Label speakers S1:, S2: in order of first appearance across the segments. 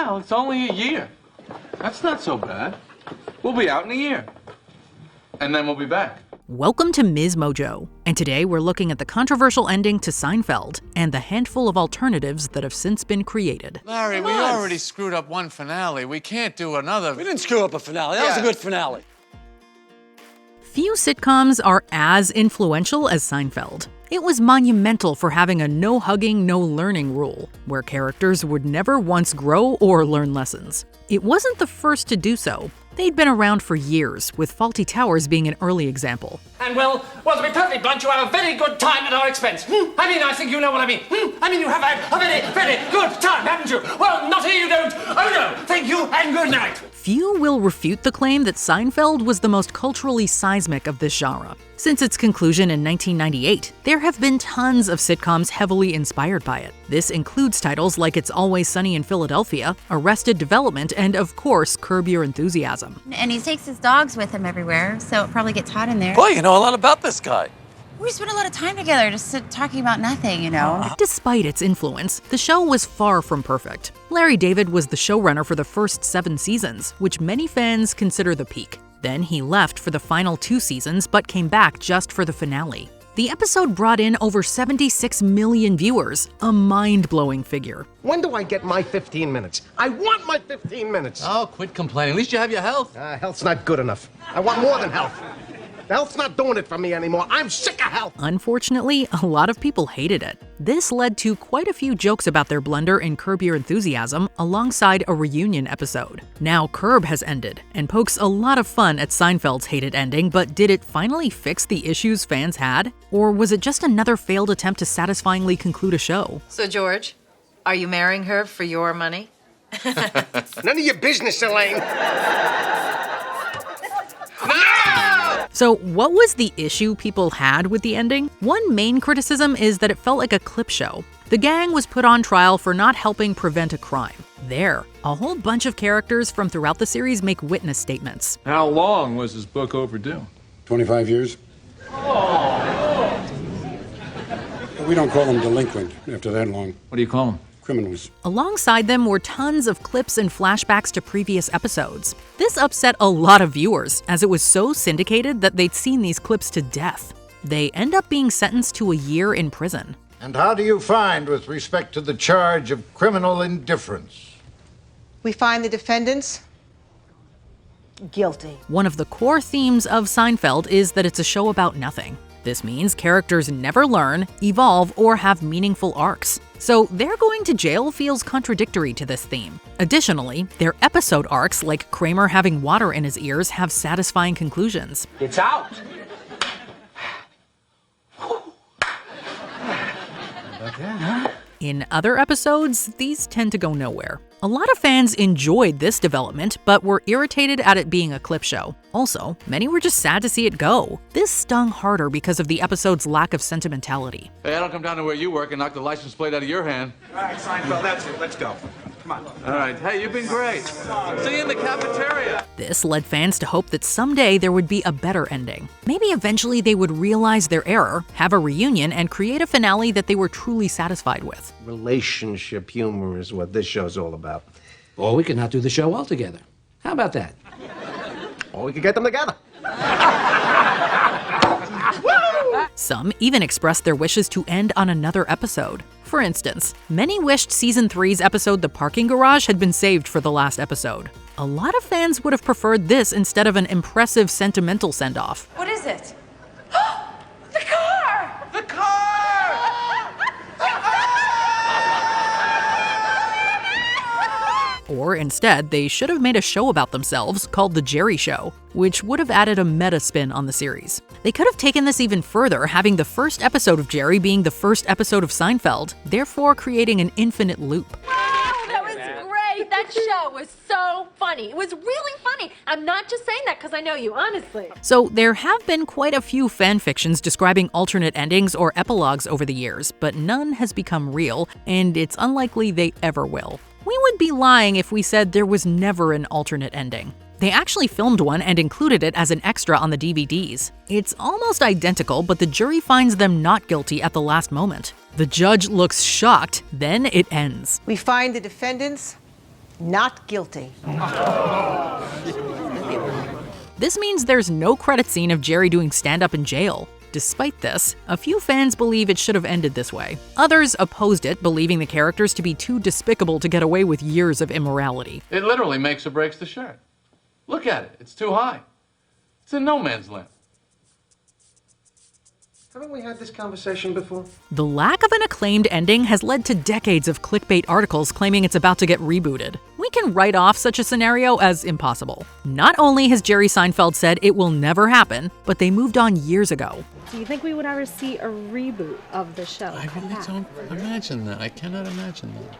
S1: Well, it's only a year. That's not so bad. We'll be out in a year. And then we'll be back.
S2: Welcome to MsMojo, and today we're looking at the controversial ending to Seinfeld and the handful of alternatives that have since been created.
S3: Larry, we already screwed up one finale. We can't do another.
S4: We didn't screw up a finale. That was a good finale.
S2: Few sitcoms are as influential as Seinfeld. It was monumental for having a no hugging, no learning rule, where characters would never once grow or learn lessons. It wasn't the first to do so. They'd been around for years, with Fawlty Towers being an early example.
S5: And well, to be perfectly blunt, you have a very good time at our expense. I think you know what I mean. You have had a very, very good time, haven't you? Well, not here you don't. Oh no, thank you and good night.
S2: Few will refute the claim that Seinfeld was the most culturally seismic of this genre. Since its conclusion in 1998, there have been tons of sitcoms heavily inspired by it. This includes titles like It's Always Sunny in Philadelphia, Arrested Development, and of course, Curb Your Enthusiasm.
S6: And he takes his dogs with him everywhere, so it probably gets hot in there.
S4: Boy, you know a lot about this guy.
S6: We spent a lot of time together just talking about nothing, you know.
S2: Despite its influence, the show was far from perfect. Larry David was the showrunner for the first 7 seasons, which many fans consider the peak. Then he left for the final 2 seasons, but came back just for the finale. The episode brought in over 76 million viewers, a mind-blowing figure.
S7: When do I get my 15 minutes? I want my 15 minutes!
S1: Oh, quit complaining. At least you have your health.
S7: Health's not good enough. I want more than health. Health's not doing it for me anymore. I'm sick of health!
S2: Unfortunately, a lot of people hated it. This led to quite a few jokes about their blunder in Curb Your Enthusiasm alongside a reunion episode. Now Curb has ended, and pokes a lot of fun at Seinfeld's hated ending, but did it finally fix the issues fans had? Or was it just another failed attempt to satisfyingly conclude a show?
S8: So, George, are you marrying her for your money?
S7: None of your business, Elaine!
S2: So what was the issue people had with the ending? One main criticism is that it felt like a clip show. The gang was put on trial for not helping prevent a crime. There, a whole bunch of characters from throughout the series make witness statements.
S1: How long was this book overdue?
S9: 25 years. We don't call them delinquent after that long.
S1: What do you call them?
S9: Criminals.
S2: Alongside them were tons of clips and flashbacks to previous episodes. This upset a lot of viewers, as it was so syndicated that they'd seen these clips to death. They end up being sentenced to a year in prison.
S10: And how do you find with respect to the charge of criminal indifference?
S11: We find the defendants guilty.
S2: One of the core themes of Seinfeld is that it's a show about nothing. This means characters never learn, evolve, or have meaningful arcs. So their going to jail feels contradictory to this theme. Additionally, their episode arcs, like Kramer having water in his ears, have satisfying conclusions.
S5: It's out.
S2: In other episodes, these tend to go nowhere. A lot of fans enjoyed this development, but were irritated at it being a clip show. Also, many were just sad to see it go. This stung harder because of the episode's lack of sentimentality.
S1: Hey, I don't come down to where you work and knock the license plate out of your hand.
S7: All right, Seinfeld, that's it. Let's go. Come on.
S1: All right. Hey, you've been great. See you in the cafeteria.
S2: This led fans to hope that someday there would be a better ending. Maybe eventually they would realize their error, have a reunion, and create a finale that they were truly satisfied with.
S7: Relationship humor is what this show's all about.
S4: Or we could not do the show altogether. How about that?
S7: Or we could get them together.
S2: Some even expressed their wishes to end on another episode. For instance, many wished Season 3's episode The Parking Garage had been saved for the last episode. A lot of fans would have preferred this instead of an impressive sentimental send-off.
S8: What is it?
S5: The car! The car!
S2: Or instead, they should have made a show about themselves called The Jerry Show, which would have added a meta spin on the series. They could have taken this even further, having the first episode of Jerry being the first episode of Seinfeld, therefore creating an infinite loop.
S12: Wow, that was great! That show was so funny. It was really funny. I'm not just saying that because I know you, honestly.
S2: So there have been quite a few fan fictions describing alternate endings or epilogues over the years, but none has become real, and it's unlikely they ever will. We would be lying if we said there was never an alternate ending. They actually filmed one and included it as an extra on the DVDs. It's almost identical, but the jury finds them not guilty at the last moment. The judge looks shocked, then it ends.
S11: We find the defendants Not guilty.
S2: This means there's no credit scene of Jerry doing stand-up in jail. Despite this, a few fans believe it should have ended this way. Others opposed it, believing the characters to be too despicable to get away with years of immorality.
S1: It literally makes or breaks the shirt. Look at it. It's too high. It's in no man's land.
S7: Haven't we had this conversation before?
S2: The lack of an acclaimed ending has led to decades of clickbait articles claiming it's about to get rebooted. We can write off such a scenario as impossible. Not only has Jerry Seinfeld said it will never happen, but they moved on years ago.
S13: Do you think we would ever see a reboot of the show?
S3: I really don't imagine that. I cannot imagine that.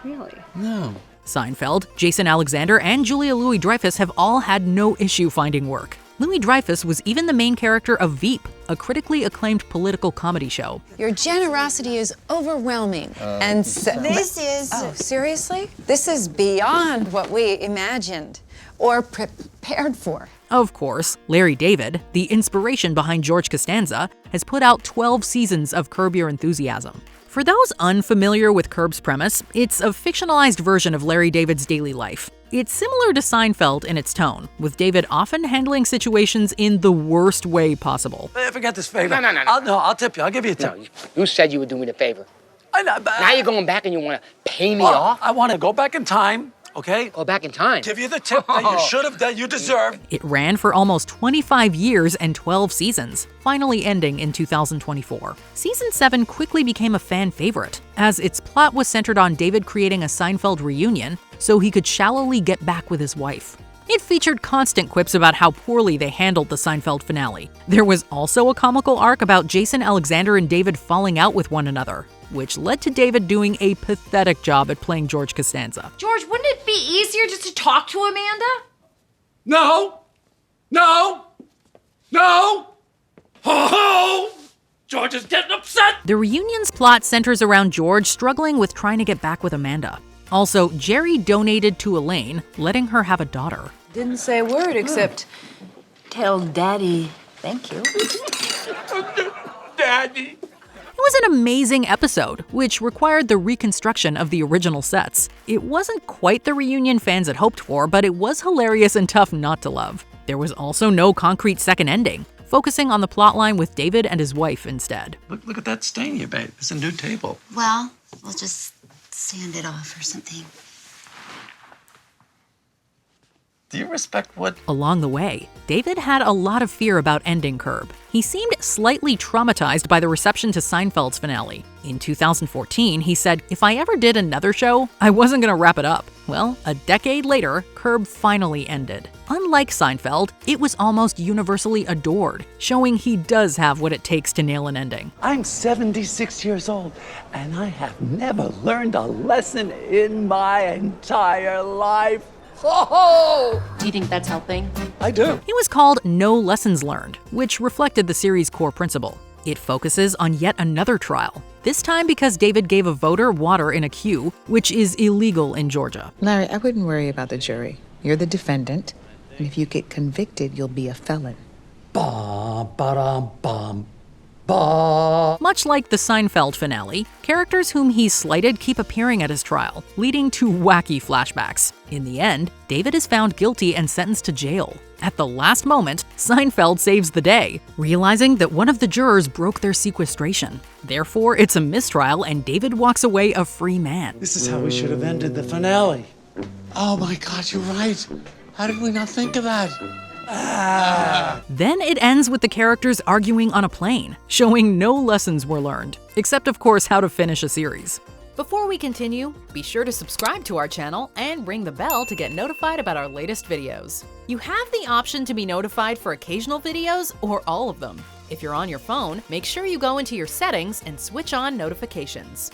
S13: Really?
S3: No.
S2: Seinfeld, Jason Alexander, and Julia Louis-Dreyfus have all had no issue finding work. Louis-Dreyfus was even the main character of Veep, a critically acclaimed political comedy show.
S14: Your generosity is overwhelming. And so, this is... Oh, seriously? This is beyond what we imagined or prepared for.
S2: Of course, Larry David, the inspiration behind George Costanza, has put out 12 seasons of Curb Your Enthusiasm. For those unfamiliar with Curb's premise, it's a fictionalized version of Larry David's daily life. It's similar to Seinfeld in its tone, with David often handling situations in the worst way possible.
S4: Forget this favor.
S5: No.
S4: I'll tip you. I'll give you a tip.
S5: No, you said you would do me the favor.
S4: I know, but
S5: Now you're going back and you want to pay me off?
S4: I want to go back in time, okay?
S5: Go back in time?
S4: Give you the tip that you should have, that you deserve.
S2: It ran for almost 25 years and 12 seasons, finally ending in 2024. Season 7 quickly became a fan favorite, as its plot was centered on David creating a Seinfeld reunion so he could shallowly get back with his wife. It featured constant quips about how poorly they handled the Seinfeld finale. There was also a comical arc about Jason Alexander and David falling out with one another, which led to David doing a pathetic job at playing George Costanza.
S12: George, wouldn't it be easier just to talk to Amanda?
S4: No! Ho! George is getting upset!
S2: The reunion's plot centers around George struggling with trying to get back with Amanda. Also, Jerry donated to Elaine, letting her have a daughter.
S8: Didn't say a word except tell Daddy thank you.
S4: Daddy!
S2: It was an amazing episode, which required the reconstruction of the original sets. It wasn't quite the reunion fans had hoped for, but it was hilarious and tough not to love. There was also no concrete second ending, focusing on the plotline with David and his wife instead.
S4: Look at that stain you made. It's a new table.
S6: Well, we'll just sand it off or something.
S4: Do you respect what?
S2: Along the way, David had a lot of fear about ending Curb. He seemed slightly traumatized by the reception to Seinfeld's finale. In 2014, he said, "If I ever did another show, I wasn't gonna wrap it up." Well, a decade later, Curb finally ended. Unlike Seinfeld, it was almost universally adored, showing he does have what it takes to nail an ending.
S4: I'm 76 years old, and I have never learned a lesson in my entire life. Oh!
S12: Do you think that's helping?
S4: I do.
S2: It was called No Lessons Learned, which reflected the series' core principle. It focuses on yet another trial, this time because David gave a voter water in a queue, which is illegal in Georgia.
S15: Larry, I wouldn't worry about the jury. You're the defendant, and if you get convicted, you'll be a felon.
S4: Ba-da-bum.
S2: Much like the Seinfeld finale, characters whom he slighted keep appearing at his trial, leading to wacky flashbacks. In the end, David is found guilty and sentenced to jail. At the last moment, Seinfeld saves the day, realizing that one of the jurors broke their sequestration. Therefore, it's a mistrial and David walks away a free man.
S4: This is how we should have ended the finale.
S3: Oh my God, you're right. How did we not think of that?
S2: Then it ends with the characters arguing on a plane, showing no lessons were learned, except of course how to finish a series. Before we continue, be sure to subscribe to our channel and ring the bell to get notified about our latest videos. You have the option to be notified for occasional videos or all of them. If you're on your phone, make sure you go into your settings and switch on notifications.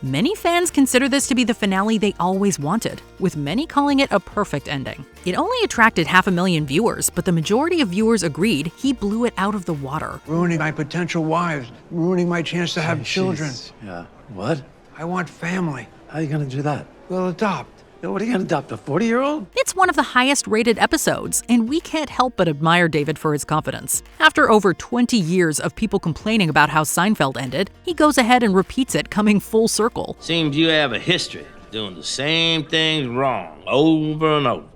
S2: Many fans consider this to be the finale they always wanted, with many calling it a perfect ending. It only attracted 500,000 viewers, but the majority of viewers agreed he blew it out of the water.
S16: Ruining my potential wives, ruining my chance to have children.
S4: Yeah. What?
S16: I want family.
S4: How are you gonna do that?
S16: We'll adopt.
S4: What are you gonna adopt, a 40-year-old?
S2: It's one of the highest rated episodes, and we can't help but admire David for his confidence. After over 20 years of people complaining about how Seinfeld ended, he goes ahead and repeats it, coming full circle.
S17: Seems you have a history. doing the same things wrong over and over.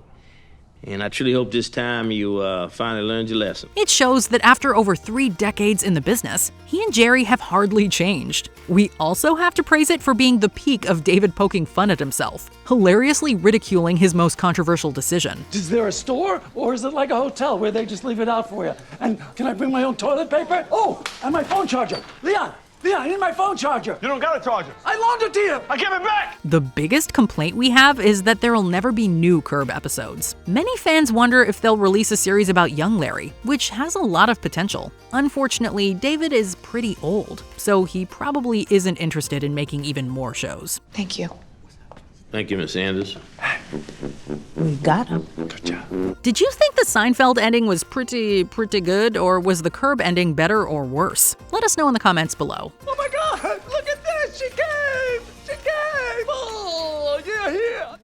S17: And I truly hope this time you finally learned your lesson.
S2: It shows that after over 3 decades in the business, he and Jerry have hardly changed. We also have to praise it for being the peak of David poking fun at himself, hilariously ridiculing his most controversial decision.
S4: Is there a store, or is it like a hotel where they just leave it out for you? And can I bring my own toilet paper? Oh, and my phone charger. Leon, I need my phone charger.
S18: You don't got a charger.
S4: I loaned it to you.
S18: I give it back.
S2: The biggest complaint we have is that there'll never be new Curb episodes. Many fans wonder if they'll release a series about young Larry, which has a lot of potential. Unfortunately, David is pretty old, so he probably isn't interested in making even more shows.
S15: Thank you.
S17: Thank you, Miss Sanders.
S15: We got him.
S17: Good job.
S2: Did you think the Seinfeld ending was pretty good, or was the Curb ending better or worse? Let us know in the comments below.
S4: Oh my